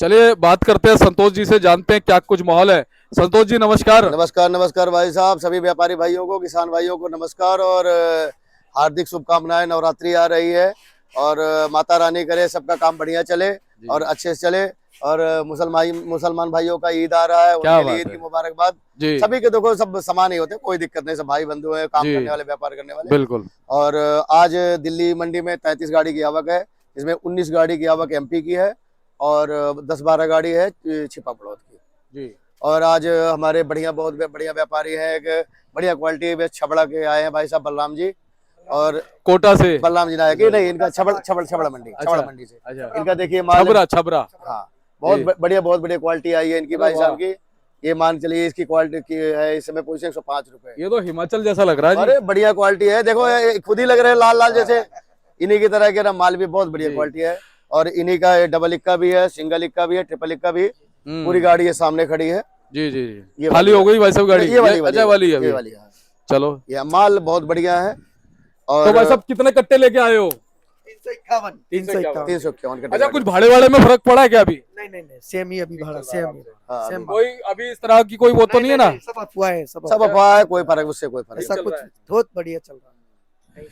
चलिए बात करते हैं संतोष जी से, जानते हैं क्या कुछ माहौल है। संतोष जी नमस्कार। नमस्कार नमस्कार भाई साहब, सभी व्यापारी भाइयों को, किसान भाइयों को नमस्कार और हार्दिक शुभकामनाएं। नवरात्रि आ रही है और माता रानी करे सबका काम बढ़िया चले और अच्छे से चले। और मुसलमान भाइयों का ईद आ रहा है, उनके लिए ईद की मुबारकबाद। सभी के देखो सब समान ही होते हैं, कोई दिक्कत नहीं, सब भाई बंधु हैं, काम करने वाले, व्यापार करने वाले। बिल्कुल। और आज दिल्ली मंडी में 33 गाड़ी की आवक है, इसमें 19 गाड़ी की आवक एमपी की है और 10-12 गाड़ी है छिपा पड़ोद की जी। और आज हमारे बहुत बढ़िया व्यापारी हैं, एक बढ़िया क्वालिटी में छबड़ा के आए हैं भाई साहब बलराम जी, और कोटा से बलराम जी आए कि नहीं, इनका छबड़ा मंडी से। इनका देखिए माल छबड़ा हाँ, बहुत बढ़िया क्वालिटी आई है इनकी भाई साहब की। ये मान चलिए इसकी क्वालिटी की है इस समय पूछे 105 रुपए। ये तो हिमाचल जैसा लग रहा है। अरे बढ़िया क्वालिटी है, देखो खुद ही लग रहे हैं लाल लाल जैसे। इन्हीं की तरह के माल भी बहुत बढ़िया क्वालिटी है। और इन्हीं का डबल इक्का भी है, सिंगल इक्का भी है, ट्रिपल इक्का भी। पूरी गाड़ी ये सामने खड़ी है जी जी जी। ये खाली हो गई भाई साहब गाड़ी, ये वाली है। चलो ये माल बहुत बढ़िया है। और तो भाई साहब कितने कट्टे लेके आए हो? 351 कट्टे। अच्छा, कुछ भाड़े वाड़े में फर्क पड़ा है क्या अभी? नहीं, सेम ही अभी भाड़ा सेम। कोई अभी इस तरह की कोई वो तो नहीं है ना? सब अफवाह है, सब अफवाह है, कोई फर्क उससे कोई फर्क ऐसा कुछ बहुत बढ़िया चल रहा है।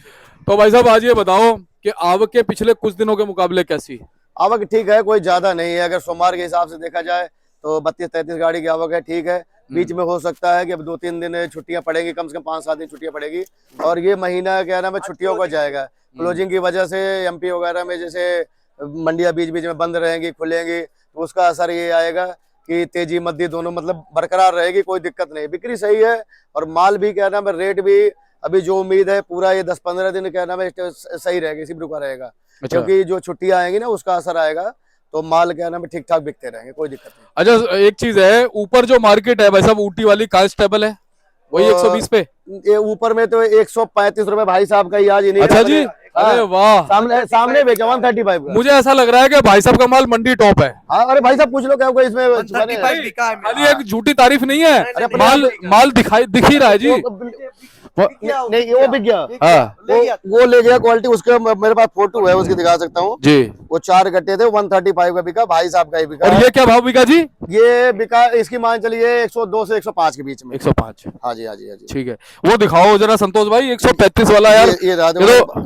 तो भाई साहब आज ये बताओ कि आवक के पिछले कुछ दिनों के मुकाबले कैसी? आवक ठीक है, कोई ज्यादा नहीं है। अगर सोमवार के हिसाब से देखा जाए तो 32-33 गाड़ी की आवक है, ठीक है। बीच में हो सकता है कि अब 2-3 दिन छुट्टियां पड़ेगी, कम से कम 5-7 दिन छुट्टियां पड़ेगी। और ये महीना क्या नाम है छुट्टियों का जाएगा, क्लोजिंग की वजह से। एमपी वगैरह में जैसे मंडियां बीच बीच में बंद रहेंगी, खुलेंगी, तो उसका असर ये आएगा कि तेजी मद्दी दोनों मतलब बरकरार रहेगी, कोई दिक्कत नहीं। बिक्री सही है और माल भी क्या नाम है, रेट भी अभी जो उम्मीद है पूरा ये 10-15 दिन क्या नाम है सही रहेगा, इसी रुका रहेगा। क्योंकि जो छुट्टियां आएंगी ना उसका असर आएगा, तो माल क्या नाम है ठीक ठाक बिकते रहेंगे, कोई दिक्कत नहीं। अच्छा एक चीज है, ऊपर जो मार्केट है भाई साहब ऊटी वाली कांस्टेबल है वही 120 पे, ये ऊपर में तो 135 रुपए भाई साहब का ही आज इन्हीं। अच्छा जी, अरे वाह, सामने बेचा 135 का। मुझे ऐसा लग रहा है कि भाई साहब का माल मंडी टॉप है। हाँ, अरे भाई साहब पूछ लो क्या होगा इसमें। खाली एक झूठी तारीफ नहीं है, माल दिख ही रहा है जी। नहीं वो बिक गया, वो ले गया क्वालिटी। उसके मेरे पास फोटो है, उसकी दिखा सकता हूँ जी। वो 4 कट्टे थे, 135 का बिका, भाई साहब का ही बिका। और ये क्या भाव बिका जी? ये बिका इसकी मान चलिए 102 से 105 के बीच में। 105 हाँ जी हाँ जी हाँ जी, ठीक है। वो दिखाओ जरा संतोष भाई 135 वाला यार। ये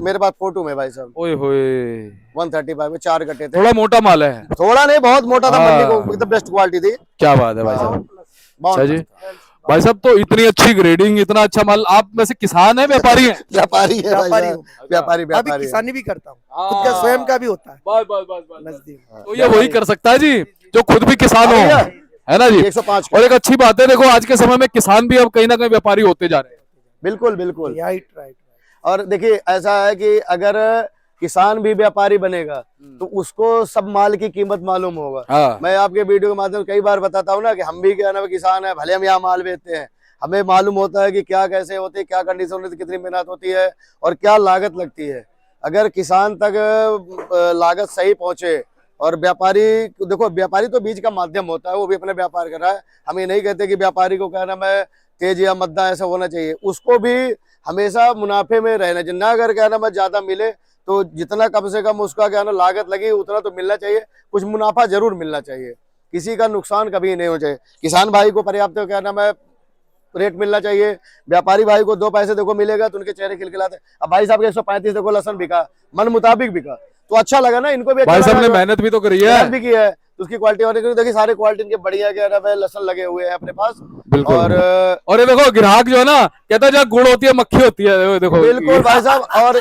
मेरे पास फोटो में भाई साहब। ओए होए 135 में 4 कट्टे थे। थोड़ा मोटा माल है, थोड़ा नहीं बहुत मोटा था, मंडी को एकदम बेस्ट क्वालिटी थी। क्या बात है भाई साहब। अच्छा जी भाई साहब, तो इतनी अच्छी ग्रेडिंग, इतना अच्छा माल। आप वैसे किसान है व्यापारी है? व्यापारी है, व्यापारी किसानी भी करता हूँ, खुद का स्वयं का भी होता है। बस तो ये वही कर सकता है जी जो खुद भी किसान हो, है ना जी। 105। और एक अच्छी बात है, देखो आज के समय में किसान भी अब कहीं ना कहीं व्यापारी होते जा रहे हैं। बिल्कुल बिल्कुल राइट। और देखिए ऐसा है कि अगर किसान भी व्यापारी बनेगा तो उसको सब माल की कीमत मालूम होगा। हाँ। मैं आपके वीडियो के माध्यम से कई बार बताता हूँ ना कि हम भी क्या ना किसान है, भले हम यहाँ माल बेचते हैं, हमें मालूम होता है कि क्या कैसे होती है, क्या कंडीशन होती है, कितनी मेहनत होती है और क्या लागत लगती है। अगर किसान तक लागत सही पहुंचे और व्यापारी, देखो व्यापारी तो बीच का माध्यम होता है, वो भी अपने व्यापार कर रहा है। हम ये नहीं कहते कि व्यापारी को क्या नाम है तेज या मद्दा ऐसा होना चाहिए, उसको भी हमेशा मुनाफे में रहना चाहिए ना। अगर क्या नाम है ज्यादा मिले तो जितना कम से कम उसका क्या ना लागत लगी उतना तो मिलना चाहिए, कुछ मुनाफा जरूर मिलना चाहिए, किसी का नुकसान कभी नहीं होना चाहिए। किसान भाई को पर्याप्त क्या नाम है रेट मिलना चाहिए, व्यापारी भाई को 2 पैसे देखो मिलेगा तो उनके चेहरे खिलखिलाते। अब भाई साहब के 135 देखो लहसन बिका, मन मुताबिक बिका, तो अच्छा लगा ना इनको भी। भाई साहब ने मेहनत भी तो करी है, मेहनत भी की है, तो उसकी क्वालिटी और देखिए सारे क्वालिटी इनके बढ़िया क्या नाम है लहसन लगे हुए हैं अपने पास। बिल्कुल। और ये देखो ग्राहक जो है ना कहता है जहाँ गुड़ होती है मक्खी होती है, देखो बिल्कुल भाई साहब। और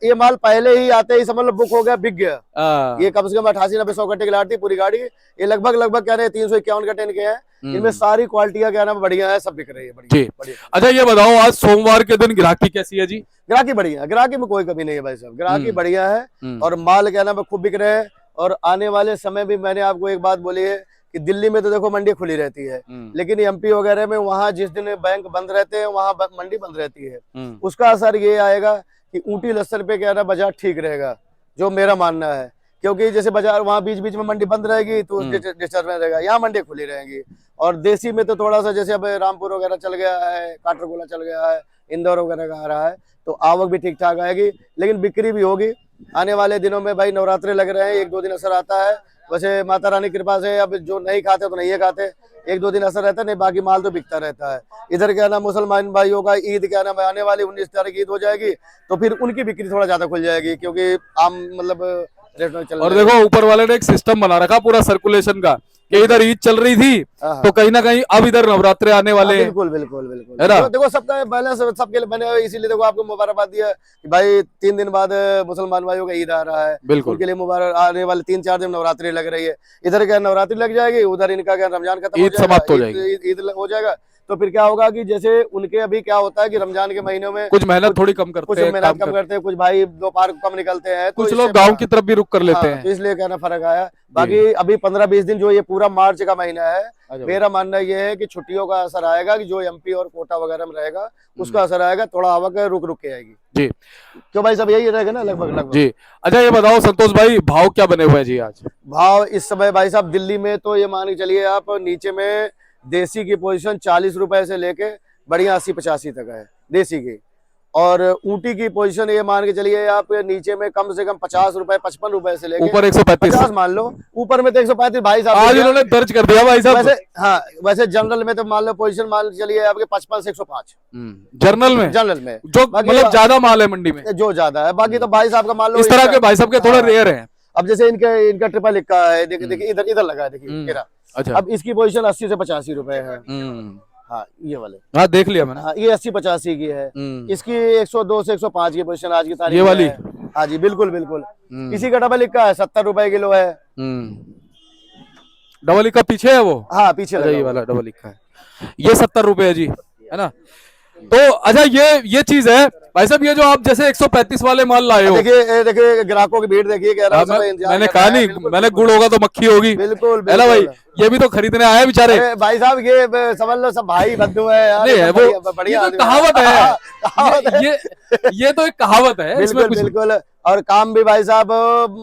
ये माल पहले ही आते ही समझ लो बुक हो गया, बिक गया। ये कम से कम 88-90-100 कट्टे की लाट थी पूरी गाड़ी। ये लगभग क्या रहे 351 कट्टे इनके हैं। इनमें सारी क्वालिटियां क्या नाम बढ़िया है, सब बिक रही है बढ़िया। अच्छा ये बताओ आज सोमवार के दिन ग्राहकी कैसी है जी? ग्राहकी बढ़िया, ग्राहकी में कोई कमी नहीं है भाई साहब, ग्राहकी बढ़िया है और माल क्या नाम खूब बिक रहे हैं। और आने वाले समय भी मैंने आपको एक बात बोली है कि दिल्ली में तो देखो मंडी खुली रहती है, लेकिन एमपी वगैरह में वहां जिस दिन बैंक बंद रहते हैं वहां मंडी बंद रहती है। उसका असर ये आएगा कि ऊटी लहसन पे क्या ना बाजार ठीक रहेगा, जो मेरा मानना है। क्योंकि जैसे बाजार वहाँ बीच बीच में मंडी बंद रहेगी तो डिस्टर्बेंस रहेगा, यहाँ मंडी खुली रहेंगी। और देसी में तो थोड़ा सा जैसे अब रामपुर वगैरह चल गया है, काटरगोला चल गया है, इंदौर वगैरह का आ रहा है, तो आवक भी ठीक ठाक आएगी, लेकिन बिक्री भी होगी। आने वाले दिनों में भाई नवरात्रे लग रहे हैं, 1-2 दिन असर आता है, वैसे माता रानी की कृपा से अब जो नहीं खाते तो नहीं खाते, एक दो दिन असर रहता है, नहीं बाकी माल तो बिकता रहता है। इधर क्या नाम मुसलमान भाइयों का ईद क्या नाम आने वाली 19 तारीख ईद हो जाएगी, तो फिर उनकी बिक्री थोड़ा ज्यादा खुल जाएगी, क्योंकि आम मतलब रेट में चल और रहा है। देखो ऊपर वाले ने एक सिस्टम बना रखा पूरा सर्कुलेशन का, कि इधर ईद चल रही थी हाँ, तो कहीं ना कहीं अब इधर नवरात्रे आने वाले हैं। बिल्कुल बिल्कुल बिल्कुल है ना? देखो सबका बैलेंस सबके लिए मैंने इसीलिए देखो आपको मुबारकबाद दिया कि भाई 3 दिन बाद मुसलमान भाइयों का ईद आ रहा है, बिल्कुल। उनके लिए मुबारक। आने वाले 3-4 दिन नवरात्रि लग रही है, इधर क्या नवरात्रि लग जाएगी, उधर इनका क्या रमजान खत्म हो ईद जाएगा, समाप्त हो जाएगी। ईद हो जाएगा। तो फिर क्या होगा कि जैसे उनके अभी क्या होता है कि रमजान के महीनों में कुछ मेहनत थोड़ी कम कुछ करते हैं, मेहनत कम करते हैं, कुछ भाई दोपहर को कम निकलते हैं, तो कुछ इससे लोग गांव की तरफ भी रुक कर लेते हाँ, हैं। तो इसलिए क्या ना फर्क आया। बाकी अभी 15-20 दिन जो ये पूरा मार्च का महीना है, मेरा मानना ये है कि छुट्टियों का असर आएगा, कि जो एमपी और कोटा वगैरह में रहेगा उसका असर आएगा, थोड़ा आवक रुक रुक के आएगी जी। क्यों भाई सब यही रहेगा ना लगभग जी। अच्छा ये बताओ संतोष भाई, भाव क्या बने हुए हैं जी आज? भाव इस समय भाई साहब दिल्ली में तो ये मान के चलिए आप, नीचे में देसी की पोजीशन 40 रुपए से लेके बढ़िया 80-85 तक है देसी की, और ऊटी की पोजीशन ये मान के चलिए आप नीचे में कम से कम 50 रुपए 55 रुपए से लेके ऊपर 135 50 मान लो, ऊपर में तो 135 भाई साहब आज इन्होंने दर्ज कर दिया भाई साहब। वैसे हाँ, वैसे जनरल में तो मान लो पोजीशन मान के चलिए आपके 55 से 105 जनरल में जो बाकी मतलब ज्यादा माल है मंडी में, जो ज्यादा है, बाकी तो भाई साहब का मान लो इस तरह के भाई साहब के थोड़े हाँ। रेयर हैं। अब जैसे इनका ट्रिपल लिखा है, देखिए देखिए इधर इधर लगा है, देखिए मेरा। अच्छा। अब इसकी पोजीशन 80 से 85 रुपए है। हाँ ये वाले, हाँ देख लिया मैंने। हाँ ये 80-85 की है। इसकी 102 से 105 की पोजीशन आज की तारीख ये में वाली? है। हाँ जी बिल्कुल बिल्कुल। इसी का डबल लिखा है 70 रुपए किलो है। डबल का पीछे है वो? हाँ पीछे अच्छा, लगा ये हुआ। वाला डबल का है, ये 70 रुपए है जी, है ना? तो अच्छा ये चीज है भाई साहब, ये जो आप जैसे 135 वाले माल लाए हो, देखिए देखिए ग्राहकों की भीड़ देखिए, कह रहा है, सब इंतजार मैंने कर कहा रहा है। नहीं, बिल्कुल, मैंने बिल्कुल। गुड़ होगा तो मक्खी होगी, बिल्कुल है ना भाई? बिल्कुल। ये भी तो खरीदने आए हैं बेचारे। अरे भाई साहब ये समझ लो सब भाई बंधु है यार, नहीं है सब वो, बढ़िया ये आदमी तो कहावत है। हाँ, कहावत है। ये तो एक कहावत है, इसमें बिल्कुल कुछ बिल्कुल। और काम भी भाई साहब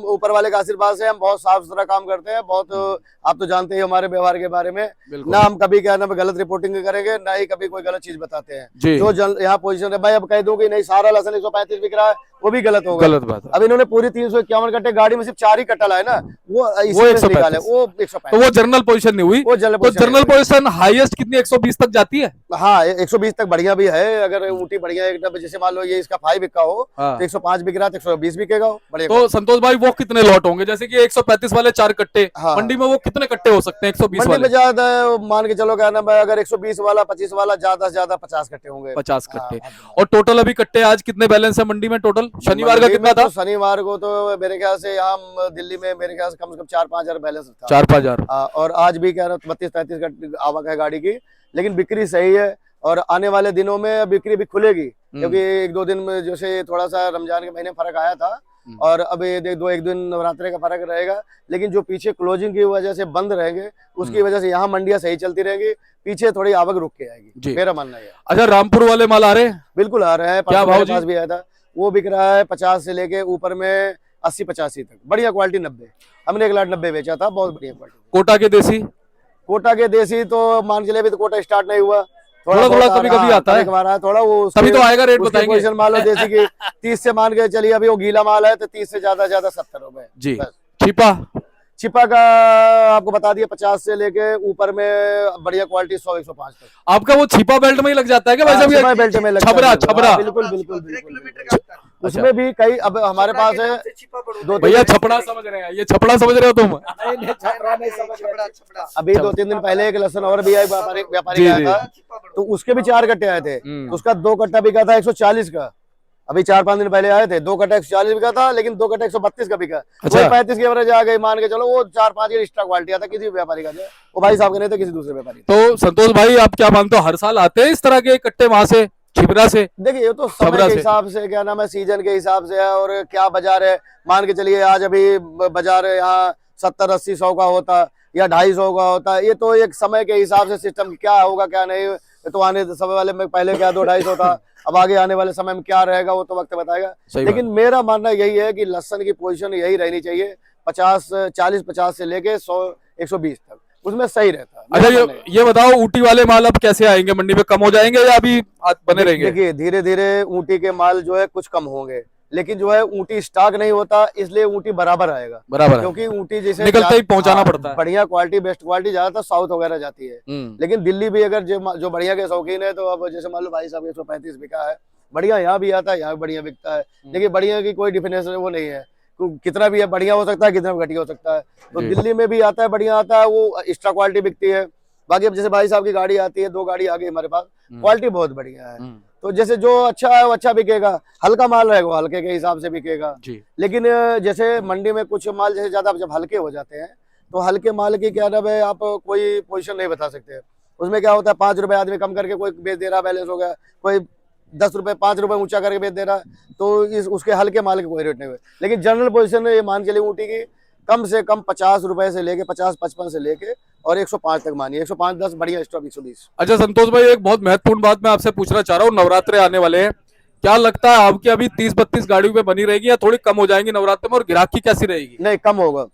ऊपर वाले का आशीर्वाद से हम बहुत साफ सुथरा काम करते हैं, बहुत आप तो जानते ही हमारे व्यवहार के बारे में, बिल्कुल। ना हम कभी क्या ना गलत रिपोर्टिंग करेंगे, ना ही कभी कोई गलत चीज बताते हैं। जी। जो यहाँ पोजीशन है भाई, अब कह दूं कि नहीं सारा लहसन 135 बिक रहा है, वो भी गलत होगा। गलत बात है। अब इन्होंने पूरी 351 कट्टे, गाड़ी में सिर्फ 4 ही कट्टा लाए ना, वो वो 135 वो तो 135। वो जनरल पोजीशन नहीं हुई, वो जनरल तो पोजीशन जनरल नहीं हुई। पोजीशन हाईएस्ट कितनी 120 तक जाती है? हाँ 120 तक बढ़िया भी है, अगर ऊटी बढ़िया एक डब्बे, जैसे मान लो ये इसका 5 बिका हो हाँ। तो 105 बिक रहा है तो 120 बिकेगा वो, बढ़िया। तो संतोष भाई वो कितने लॉट होंगे? जैसे कि 135 वाले 4 कट्टे, हाँ। मंडी में वो कितने कट्टे हो सकते हैं 120 मंडी वाले? में ज्यादा मान के चलो क्या नाम है, अगर 120 वाला 25 वाला ज्यादा से ज्यादा 50 कट्टे होंगे। 50 कट्टे। हाँ। और टोटल अभी कट्टे आज कितने बैलेंस है मंडी में टोटल? शनिवार का मंडी कितना में था? तो शनिवार को तो मेरे ख्याल से यहाँ दिल्ली में मेरे ख्याल से कम 4-5 हजार बैलेंस था। 4-5 हजार। और आज भी क्या 32-33 का आवक है गाड़ी की, लेकिन बिक्री सही है। और आने वाले दिनों में बिक्री भी खुलेगी, क्योंकि 1-2 दिन में जैसे थोड़ा सा रमजान के महीने फर्क आया था, और अब ये 1 दिन नवरात्रे का फर्क रहेगा, लेकिन जो पीछे क्लोजिंग की वजह से बंद रहेंगे उसकी वजह से यहाँ मंडियां सही चलती रहेगी, पीछे थोड़ी आवक रुक के आएगी, मेरा मानना है। अच्छा रामपुर वाले माल आ रहे हैं? बिल्कुल आ रहे हैं, क्या भाव पास भी आया था, वो बिक रहा है 50 से लेके ऊपर में 80-85 तक, बढ़िया क्वालिटी 90। हमने 1,90,000 बेचा था, बहुत बढ़िया क्वालिटी। कोटा के देसी? कोटा के देसी तो मान के लिए अभी तो कोटा स्टार्ट नहीं हुआ, थोड़ा कभी आता है, थोड़ा वो तभी तो आएगा रेट बताएंगे। पोजीशन मान लो देसी की 30 से मान के चलिए, अभी वो गीला माल है तो 30 से ज्यादा 70 रुपए जी। छिपा? छिपा का आपको बता दिया 50 से लेके ऊपर में बढ़िया क्वालिटी 100-105 तक। आपका वो छिपा बेल्ट में ही लग जाता है क्या भाई साहब? छिपा बेल्ट में लगता है, छबरा बिल्कुल। छबरा? हाँ, बिल्कुल बिल्कुल बिल्कुल। उसमें भी कई, अब हमारे पास है भैया छपड़ा समझ रहे हैं, ये छपड़ा समझ रहे हो तुम? अभी 2-3 दिन पहले एक लहसन और भी व्यापारी आया था, तो उसके भी 4 कट्टे आए थे, तो उसका 2 कट्टा बिका था 140 का। अभी 4-5 दिन पहले आए थे, 2 कट्टा 140 बिका था, लेकिन 2 कट्टा 132 का बिका। अच्छा। 35 की एवरेज आ गई, मान के चलो वो 4-5 की एक्स्ट्रा क्वालिटी आता किसी व्यापारी का, वो भाई साहब के नहीं थे, किसी दूसरे व्यापारी। तो संतोष भाई आप क्या मानते हो, हर साल आते हैं इस तरह के कट्टे वहां से छिबरा से? देखिए ये तो समय के हिसाब से, क्या नाम है, सीजन के हिसाब से है, और क्या बाजार है। मान के चलिए आज अभी बाजार यहाँ 70-80-100 का होता या 250 का होता, ये तो एक समय के हिसाब से सिस्टम, क्या होगा क्या नहीं, तो आने समय वाले में पहले क्या 200-250 था, अब आगे आने वाले समय में क्या रहेगा वो तो वक्त बताएगा। लेकिन मेरा मानना यही है कि लहसन की पोजीशन यही रहनी चाहिए, 40-50 से लेके 100-120 तक, उसमें सही रहता है। अच्छा ये बताओ ऊटी वाले माल अब कैसे आएंगे मंडी में, कम हो जाएंगे या अभी बने रहेंगे? देखिए धीरे धीरे ऊटी के माल जो है कुछ कम होंगे, लेकिन जो है ऊँटी स्टॉक नहीं होता, इसलिए ऊँटी बराबर आएगा। बराबर है। क्योंकि ऊँटी जैसे निकलते ही पहुंचाना हाँ, पड़ता है। बढ़िया क्वालिटी, बेस्ट क्वालिटी ज्यादातर साउथ वगैरह जाती है। लेकिन दिल्ली भी अगर जो बढ़िया के शौकीन है, तो अब जैसे मान लो भाई साहब 135 बिका है, बढ़िया यहाँ भी आता है, यहाँ भी बढ़िया बिकता है। लेकिन बढ़िया की कोई डिफिनेशन वो नहीं है, कितना भी है बढ़िया हो सकता है, कितना भी घटिया हो सकता है। तो दिल्ली में भी आता है, बढ़िया आता है, वो एक्स्ट्रा क्वालिटी बिकती है। बाकी अब जैसे भाई साहब की गाड़ी आती है, 2 गाड़ी आ गई हमारे पास, क्वालिटी बहुत बढ़िया है। तो जैसे जो अच्छा है वो अच्छा बिकेगा, हल्का माल रहेगा वो हल्के के हिसाब से बिकेगा। लेकिन जैसे मंडी में कुछ माल जैसे ज्यादा जब हल्के हो जाते हैं, तो हल्के माल की क्या नाम है, आप कोई पोजीशन नहीं बता सकते। उसमें क्या होता है, 5 रुपए आदमी कम करके कोई बेच दे रहा, बैलेंस हो गया, कोई 10 रुपए 5 रुपए ऊंचा करके बेच दे रहा, तो उसके हल्के माल के कोई रेट नहीं हुए। लेकिन जनरल पोजीशन ये मान के लिए ऊँटी की कम से कम 50 रुपए से लेके 50-55 से लेके और 105 तक मानिए, 105 10 बढ़िया स्टॉक 120। अच्छा संतोष भाई, एक बहुत महत्वपूर्ण बात मैं आपसे पूछना चाह रहा हूँ, नवरात्रे आने वाले हैं, क्या लगता है आपकी अभी 30-32 गाड़ियों पे बनी रहेगी या थोड़ी कम हो जाएंगी नवरात्रे में, और ग्राहकी कैसी रहेगी? नहीं, कम होगा।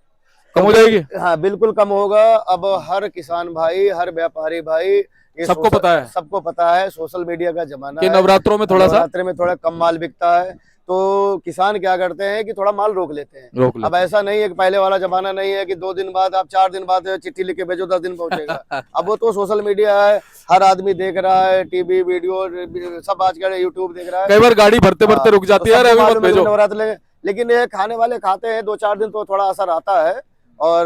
कम हो जाएगी? हाँ बिल्कुल कम होगा। अब हर किसान भाई, हर व्यापारी भाई, सबको पता है सोशल मीडिया का जमाना है। नवरात्रों में नवरात्रे में थोड़ा कम माल बिकता है, तो किसान क्या करते हैं कि थोड़ा माल रोक लेते हैं। अब ऐसा नहीं है कि पहले वाला जमाना नहीं है कि 2 दिन बाद आप 4 दिन बाद चिट्ठी लिख के भेजो 10 दिन पहुंचेगा। अब वो तो सोशल मीडिया है, हर आदमी देख रहा है, टीवी वीडियो सब आजकल यूट्यूब देख रहा है। कई बार गाड़ी भरते भरते रुक जाती है, नवरात्र। लेकिन ये खाने वाले खाते हैं 2-4 दिन, तो थोड़ा असर आता है, और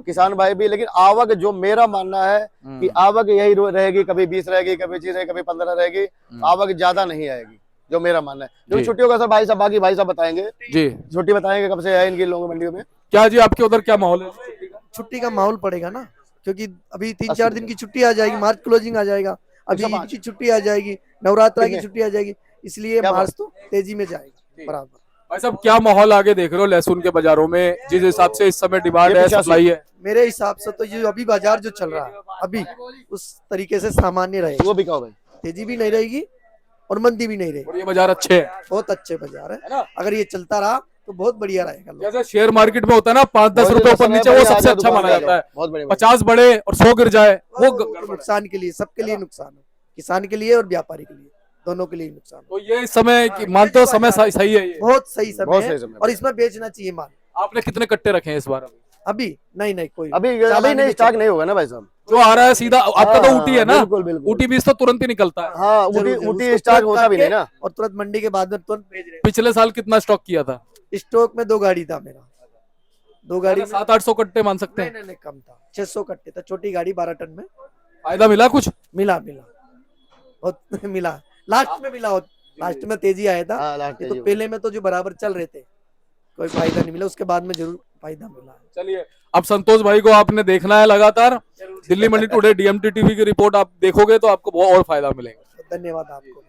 किसान भाई भी। लेकिन आवक, जो मेरा मानना है कि आवक यही रहेगी, कभी 20 रहेगी, कभी 25 रहेगी, कभी 15 रहेगी, आवक ज्यादा नहीं आएगी, जो मेरा मानना है। क्योंकि छुट्टियों का सर भाई साहब, बाकी भाई साहब बताएंगे जी, छुट्टी बताएंगे कब से है इनकी लोगों मंडियों में। क्या जी आपके उधर क्या माहौल है? छुट्टी का माहौल पड़ेगा ना, क्योंकि अभी 3-4 दिन की छुट्टी आ जाएगी, मार्च क्लोजिंग आ जाएगा, अभी ईद की छुट्टी आ जाएगी, नवरात्रा की छुट्टी आ जाएगी, इसलिए मार्च तो तेजी में जाएगी बराबर। भाई साहब, क्या माहौल आगे देख रहे हो लहसुन के बाजारों में, जिस हिसाब से इस समय डिमांड है, सप्लाई है? मेरे हिसाब से तो ये अभी बाजार जो चल रहा है अभी, उस तरीके से सामान्य रहेगा, वो भी कहो भाई, तेजी भी नहीं रहेगी और मंदी भी नहीं रहेगी। और ये बाजार अच्छे हैं, बहुत अच्छे बाजार है, अगर ये चलता रहा तो बहुत बढ़िया रहेगा। जैसे शेयर मार्केट में होता है ना, 5-10 रुपए ऊपर नीचे, वो सबसे अच्छा माना जाता है। 50 बढ़े और 100 गिर जाए, वो नुकसान के लिए, सबके लिए नुकसान है, किसान के लिए और व्यापारी के लिए, दोनों के लिए नुकसान। तो ये इस समय मानते हो समय सही है? ये बहुत सही समय है, और इसमें बेचना चाहिए माल। आपने कितने कट्टे रखे हैं इस बार? अभी नहीं कोई अभी नहीं, स्टॉक नहीं होगा ना भाई साहब, जो आ रहा है सीधा आपका तो ऊटी है ना। बिल्कुल ऊटी बीज तो तुरंत ही निकलता है। हाँ, ऊटी स्टॉक होता भी नहीं ना, और तुरंत मंडी के बाद में तुरंत भेज रहे हैं। पिछले साल कितना स्टॉक किया था? स्टॉक में 2 गाड़ी था मेरा, 2 गाड़ी 700-800 कट्टे मान सकते हैं? नहीं कम था, 600 कट्टे था, छोटी गाड़ी 12 टन में। फायदा मिला कुछ? मिला मिला, लास्ट में मिला, लास्ट में तेजी आया था। तो पहले में तो जो बराबर चल रहे थे कोई फायदा नहीं मिला, उसके बाद में जरूर फायदा मिला। चलिए, अब संतोष भाई को आपने देखना है लगातार, दिल्ली मंडी टुडे DMT TV की रिपोर्ट आप देखोगे तो आपको बहुत और फायदा मिलेगा। धन्यवाद आपको।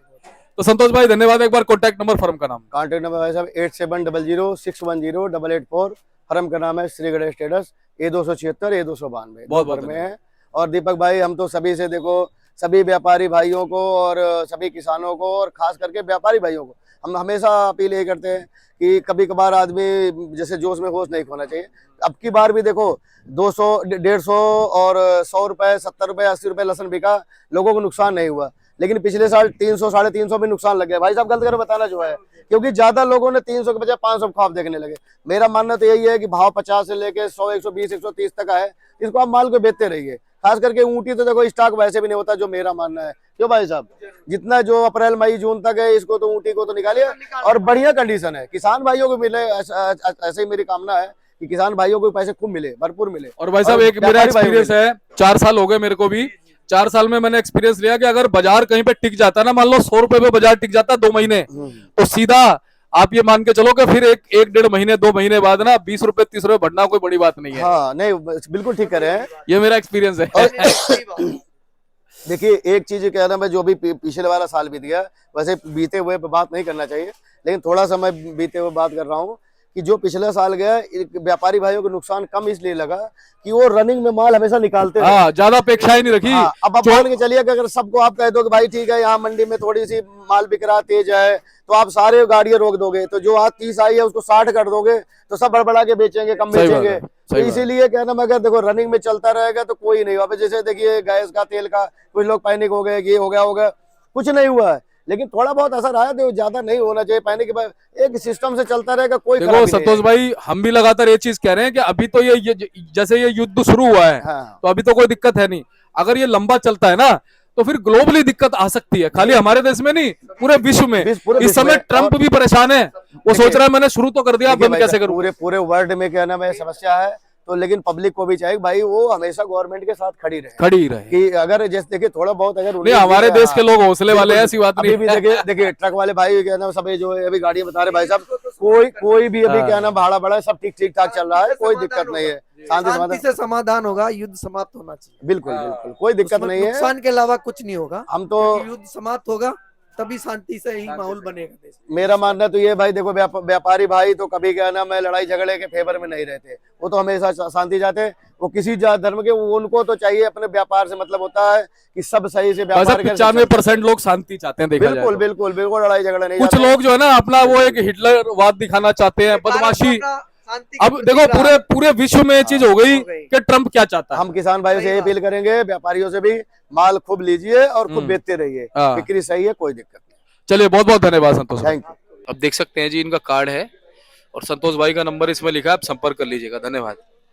तो संतोष भाई धन्यवाद। एक बार कॉन्टैक्ट नंबर, फर्म का नाम? कॉन्टैक्ट नंबर भाई साहब 8700610884, फर्म का नाम है Shri Ganesh traders, A276 A292 बहुत में है। और दीपक भाई, हम तो सभी से देखो, सभी व्यापारी भाइयों को और सभी किसानों को और खास करके व्यापारी भाइयों को हम हमेशा अपील यही करते हैं कि कभी कभार आदमी जैसे जोश में होश नहीं खोना चाहिए। अब की बार भी देखो 200, 150 और 100 रुपए, 70 रुपए, 80 रुपए लहसुन बिका, लोगों को नुकसान नहीं हुआ। लेकिन पिछले साल 300, 350 में नुकसान लग गया। भाई साहब गलत कर बताना जो है, क्योंकि ज्यादा लोगों ने 300 के बजाय 500 ख्वाब देखने लगे। मेरा मानना तो यही है कि भाव 50 से लेके 100, 120, 130 तक है, इसको आप माल को बेचते रहिए। खास करके ऊँटी तो देखो स्टॉक वैसे भी नहीं होता, जो मेरा मानना है। क्यों भाई साहब, जितना जो अप्रैल मई जून तक है, इसको तो ऊँटी को तो निकालिए, और बढ़िया कंडीशन है, किसान भाइयों को मिले। ऐसे ही मेरी कामना है कि किसान भाइयों को पैसे खूब मिले, भरपूर मिले। और भाई साहब, एक मेरा एक्सपीरियंस है, 4 साल हो गए मेरे को भी। 4 साल में मैंने एक्सपीरियंस लिया कि अगर बाजार कहीं पे टिक जाता है ना, मान लो 100 रुपए पे बाजार टिक जाता है 2 महीने, तो सीधा आप ये मान के चलो कि फिर एक 1-1.5 महीने 2 महीने बाद ना 20 रुपए 30 रुपए बढ़ना कोई बड़ी बात नहीं है। हाँ नहीं, बिल्कुल ठीक कर रहे हैं, ये मेरा एक्सपीरियंस है। देखिए एक चीज कह रहा है, जो भी पिछले वाला साल बीत गया, वैसे बीते हुए पे बात नहीं करना चाहिए, लेकिन थोड़ा सा मैं बीते हुए बात कर रहा हूँ कि जो पिछला साल गया, व्यापारी भाइयों को नुकसान कम इसलिए लगा कि वो रनिंग में माल हमेशा निकालते हैं, ज्यादा अपेक्षाएं नहीं रखी। अब आप मान के चलिए कि अगर सबको आप कह दो कि भाई ठीक है, यहाँ मंडी में थोड़ी सी माल बिक रहा तेज है, तो आप सारे गाड़ियां रोक दोगे, तो जो आज 30 आई है उसको 60 कर दोगे, तो सब बड़बड़ा के बेचेंगे, कम बेचेंगे। तो इसीलिए कहना, मगर देखो रनिंग में चलता रहेगा तो कोई नहीं हुआ। जैसे देखिए गैस का, तेल का, कुछ लोग पैनिक हो गए, ये हो गया, कुछ नहीं हुआ है। लेकिन थोड़ा बहुत असर आया, तो ज्यादा नहीं होना चाहिए। पहले के बाद एक सिस्टम से चलता रहेगा, कोई देखो खराबी नहीं संतोष भाई, हम भी लगातार ये चीज कह रहे हैं कि अभी तो ये जैसे ये युद्ध शुरू हुआ है है। हाँ तो अभी तो कोई दिक्कत है नहीं। अगर ये लंबा चलता है ना तो फिर ग्लोबली दिक्कत आ सकती है, खाली हमारे देश में नहीं, पूरे विश्व में। पूरे इस विश्व समय में। ट्रंप और भी परेशान है, वो सोच रहा है मैंने शुरू तो कर दिया, देखिए बंद भाई कैसे साहब, करूं। पूरे पूरे वर्ल्ड में क्या नाम है समस्या है, तो लेकिन पब्लिक को भी चाहिए भाई वो हमेशा गवर्नमेंट के साथ खड़ी रहे। खड़ी ही रहे। कि अगर जैसे देखिए थोड़ा बहुत अगर नहीं, हमारे देश के लोग हौसले वाले हैं, ऐसी बात अभी नहीं भी देखिए देखिए ट्रक वाले भाई क्या नाम सब जो है अभी गाड़ी बता रहे भाई साहब, कोई भी अभी क्या नाम भाड़ा बड़ा सब ठीक ठाक चल रहा है, कोई दिक्कत नहीं है। शांति शांति समाधान, से समाधान होगा, युद्ध समाप्त होना चाहिए। बिल्कुल बिल्कुल कोई दिक्कत उसमें नहीं है। नुकसान के अलावा कुछ नहीं होगा। हम तो क्योंकि युद्ध समाप्त होगा तभी शांति से ही माहौल बनेगा देश में। मेरा मानना तो ये भाई देखो व्यापारी भाई तो कभी क्या नाम है लड़ाई झगड़े के फेवर में नहीं रहते, वो तो हमेशा शांति चाहते हैं। वो किसी जात धर्म के, उनको तो चाहिए अपने व्यापार से मतलब होता है कि सब सही से व्यापार करें। 95% लोग शांति चाहते हैं, देखा जाए बिल्कुल तो। बिल्कुल बिल्कुल लड़ाई झगड़ा नहीं कुछ चाहते। लोग जो है ना अपना वो एक हिटलरवाद दिखाना चाहते हैं, बदमाशी। शांति अब देखो पूरे विश्व में ये चीज हो गई कि ट्रंप क्या चाहता है। हम किसान भाइयों से यही अपील करेंगे, व्यापारियों से भी माल खूब लीजिए और खूब बेचते रहिए, हाँ। बिक्री सही है, कोई दिक्कत नहीं। चलिए, बहुत बहुत धन्यवाद संतोष भाई। Thank you. अब देख सकते हैं जी, इनका कार्ड है और संतोष भाई का नंबर इसमें लिखा है, आप संपर्क कर लीजिएगा। धन्यवाद।